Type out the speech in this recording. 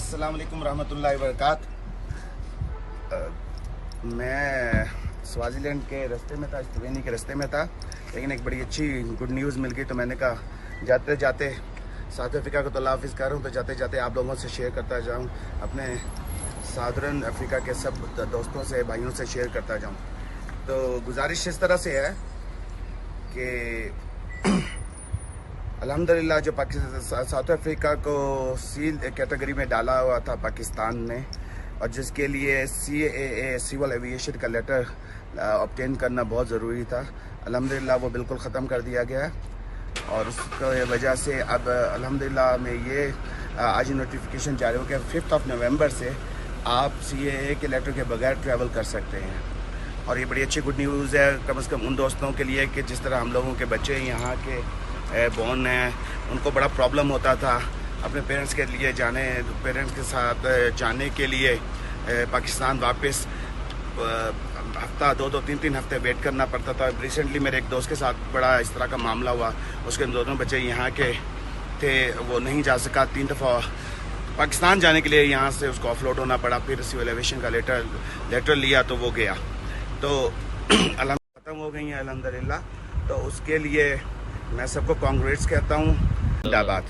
अस्सलाम वालेकुम रहमतुल्लाहि व बरकात। मैं स्वाज़ीलैंड के रास्ते में था, स्लोवेनिया के रास्ते में था, लेकिन एक बड़ी अच्छी गुड न्यूज़ मिल गई तो मैंने कहा जाते जाते साउथ अफ्रीका को तो हाफिज़ कर रहा हूँ, तो जाते जाते आप लोगों से शेयर करता जाऊँ, अपने साउदर्न अफ्रीका के सब दोस्तों से, भाइयों से शेयर करता जाऊँ। तो गुजारिश इस तरह से है कि अल्हम्दुलिल्लाह जो साउथ अफ्रीका को सील कैटेगरी में डाला हुआ था पाकिस्तान ने, और जिसके लिए CAA सिविल एविएशन का लेटर ऑब्टेन करना बहुत ज़रूरी था, अल्हम्दुलिल्लाह वो बिल्कुल ख़त्म कर दिया गया है। और उसकी वजह से अब अल्हम्दुलिल्लाह में ये आज नोटिफिकेशन जारी हो गया, 5 नवंबर से आप CAA के लेटर के बगैर ट्रैवल कर सकते हैं। और ये बड़ी अच्छी गुड न्यूज़ है कम से कम उन दोस्तों के लिए कि जिस तरह हम लोगों के बच्चे यहाँ के बोर्न हैं, उनको बड़ा प्रॉब्लम होता था अपने पेरेंट्स के लिए पेरेंट्स के साथ जाने के लिए पाकिस्तान वापस हफ्ता 2-3 हफ्ते वेट करना पड़ता था। रिसेंटली मेरे एक दोस्त के साथ बड़ा इस तरह का मामला हुआ, उसके दोनों बच्चे यहाँ के थे, वो नहीं जा सका, 3 दफ़ा पाकिस्तान जाने के लिए यहाँ से उसको ऑफलोड होना पड़ा, फिर सिविल एविएशन का लेटर लिया तो वो गया, तो ख़त्म हो गई है अल्हम्दुलिल्लाह। तो उसके लिए मैं सबको कांग्रेट्स कहता हूँ। जिंदाबाद।